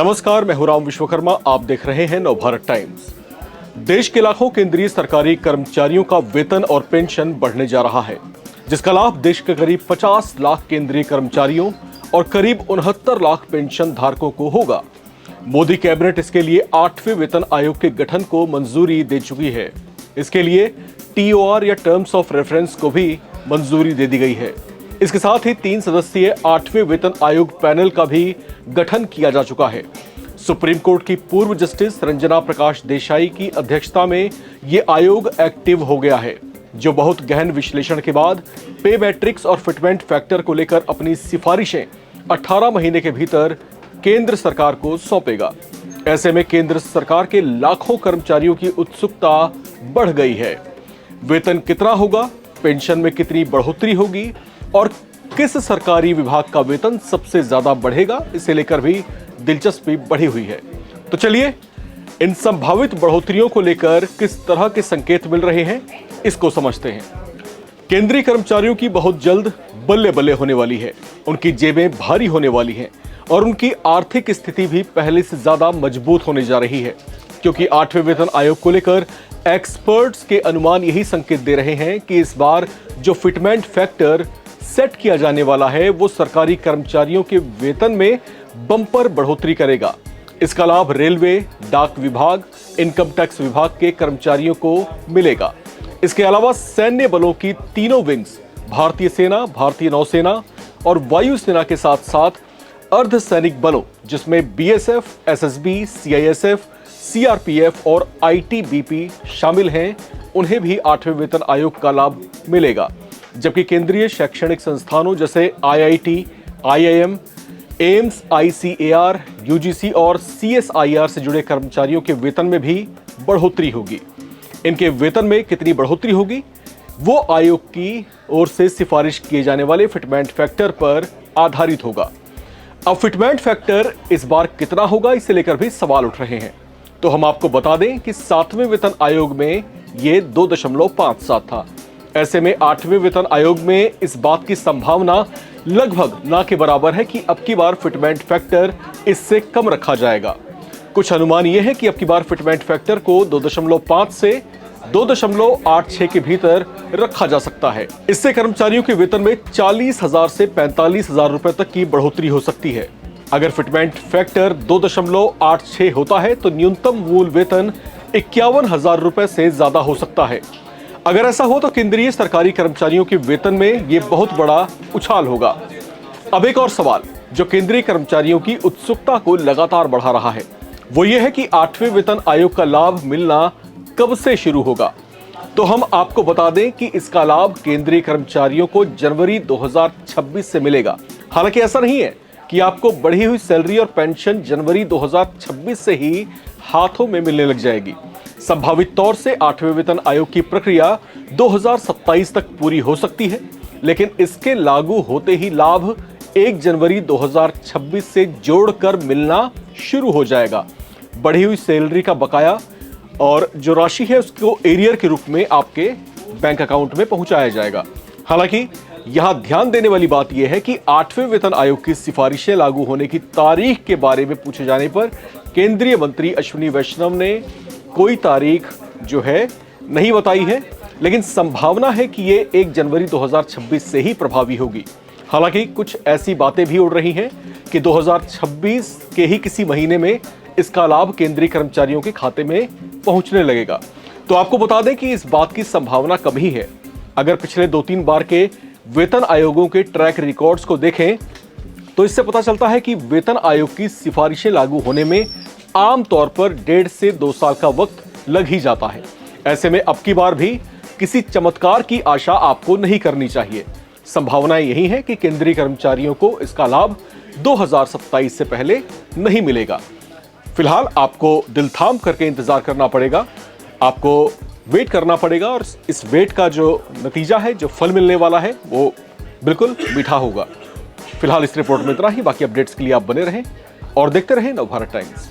नमस्कार, मैं हूं राम विश्वकर्मा। आप देख रहे हैं नवभारत टाइम्स। देश के लाखों केंद्रीय सरकारी कर्मचारियों का वेतन और पेंशन बढ़ने जा रहा है, जिसका लाभ देश के करीब 50 लाख केंद्रीय कर्मचारियों और करीब 69 लाख पेंशन धारकों को होगा। मोदी कैबिनेट इसके लिए 8वें वेतन आयोग के गठन को मंजूरी दे चुकी है। इसके लिए TOR या टर्म्स ऑफ रेफरेंस को भी मंजूरी दे दी गई है। इसके साथ ही 3 सदस्यीय 8वें वेतन आयोग पैनल का भी गठन किया जा चुका है। सुप्रीम कोर्ट की पूर्व जस्टिस रंजना प्रकाश देसाई की अध्यक्षता में ये आयोग एक्टिव हो गया है, जो बहुत गहन विश्लेषण के बाद पे मैट्रिक्स और फिटमेंट फैक्टर को लेकर अपनी सिफारिशें 18 महीने के भीतर केंद्र सरकार को सौंपेगा। ऐसे में केंद्र सरकार के लाखों कर्मचारियों की उत्सुकता बढ़ गई है। वेतन कितना होगा, पेंशन में कितनी बढ़ोतरी होगी और किस सरकारी विभाग का वेतन सबसे ज्यादा बढ़ेगा, इसे लेकर भी दिलचस्पी बढ़ी हुई है। तो चलिए इन संभावित बढ़ोतरियों को लेकर किस तरह के संकेत मिल रहे हैं, इसको समझते हैं। केंद्रीय कर्मचारियों की बहुत जल्द बल्ले बल्ले होने वाली है। उनकी जेबें भारी होने वाली हैं और उनकी आर्थिक स्थिति भी पहले से ज्यादा मजबूत होने जा रही है, क्योंकि 8वें वेतन आयोग को लेकर एक्सपर्ट्स के अनुमान यही संकेत दे रहे हैं कि इस बार जो फिटमेंट फैक्टर सेट किया जाने वाला है वो सरकारी कर्मचारियों के वेतन में बम्पर बढ़ोतरी करेगा। इसका लाभ रेलवे, डाक विभाग, इनकम टैक्स विभाग के कर्मचारियों को मिलेगा। इसके अलावा सैन्य बलों की तीनों विंग्स, भारतीय सेना, भारतीय नौसेना और वायुसेना के साथ साथ अर्धसैनिक बलों जिसमें BSF, SSB, CISF, CRPF और ITBP शामिल हैं, उन्हें भी 8वें वेतन आयोग का लाभ मिलेगा। जबकि केंद्रीय शैक्षणिक संस्थानों जैसे IIT, IIM, AIIMS, ICAR, UGC और CSIR से जुड़े कर्मचारियों के वेतन में भी बढ़ोतरी होगी। इनके वेतन में कितनी बढ़ोतरी होगी वो आयोग की ओर से सिफारिश किए जाने वाले फिटमेंट फैक्टर पर आधारित होगा। अब फिटमेंट फैक्टर इस बार कितना होगा, इसे लेकर भी सवाल उठ रहे हैं। तो हम आपको बता दें कि 7वें वेतन आयोग में ये 2.57 था। ऐसे में 8वें वेतन आयोग में इस बात की संभावना लगभग ना के बराबर है कि अब की बार फिटमेंट फैक्टर इससे कम रखा जाएगा। कुछ अनुमान यह है कि अब की बार फिटमेंट फैक्टर को 2.5 से 2.86 के भीतर रखा जा सकता है। इससे कर्मचारियों के वेतन में 40,000 से 45,000 रुपए तक की बढ़ोतरी हो सकती है। अगर फिटमेंट फैक्टर 2.86 होता है तो न्यूनतम मूल वेतन 51,000 रुपए से ज्यादा हो सकता है। अगर ऐसा हो तो केंद्रीय सरकारी कर्मचारियों के वेतन में यह बहुत बड़ा उछाल होगा। अब एक और सवाल जो केंद्रीय कर्मचारियों की उत्सुकता को लगातार बढ़ा रहा है वो ये है कि 8वें वेतन आयोग का लाभ मिलना कब से शुरू होगा। तो हम आपको बता दें कि इसका लाभ केंद्रीय कर्मचारियों को जनवरी 2026 से मिलेगा। हालांकि ऐसा नहीं है कि आपको बढ़ी हुई सैलरी और पेंशन जनवरी 2026 से ही हाथों में मिलने लग जाएगी। संभावित तौर से 8वें वेतन आयोग की प्रक्रिया 2027 तक पूरी हो सकती है, लेकिन इसके लागू होते ही लाभ 1 जनवरी 2026 से जोड़कर मिलना शुरू हो जाएगा। बढ़ी हुई सैलरी का बकाया और जो राशि है उसको एरियर के रूप में आपके बैंक अकाउंट में पहुंचाया जाएगा। हालांकि यहां ध्यान देने वाली बात यह है कि 8वें वेतन आयोग की सिफारिशें लागू होने की तारीख के बारे में पूछे जाने पर केंद्रीय मंत्री अश्विनी वैष्णव ने कोई तारीख जो है नहीं बताई है, लेकिन संभावना है कि ये 1 जनवरी 2026 से ही प्रभावी होगी। हालांकि कुछ ऐसी बातें भी उड़ रही हैं कि 2026 के ही किसी महीने में इसका लाभ केंद्रीय कर्मचारियों के खाते में पहुंचने लगेगा। तो आपको बता दें कि इस बात की संभावना कम ही है। अगर पिछले 2-3 बार के वेतन आयोगों के ट्रैक रिकॉर्ड्स को देखें तो इससे पता चलता है कि वेतन आयोग की सिफारिशें लागू होने में आमतौर पर 1.5 से 2 साल का वक्त लग ही जाता है। ऐसे में अब की बार भी किसी चमत्कार की आशा आपको नहीं करनी चाहिए। संभावनाएं यही है कि केंद्रीय कर्मचारियों को इसका लाभ 2027 से पहले नहीं मिलेगा। फिलहाल आपको दिल थाम करके इंतजार करना पड़ेगा, आपको वेट करना पड़ेगा और इस वेट का जो नतीजा है, जो फल मिलने वाला है वो बिल्कुल मीठा होगा। फिलहाल इस रिपोर्ट में इतना ही। बाकी अपडेट्स के लिए आप बने रहें और देखते रहें नवभारत टाइम्स।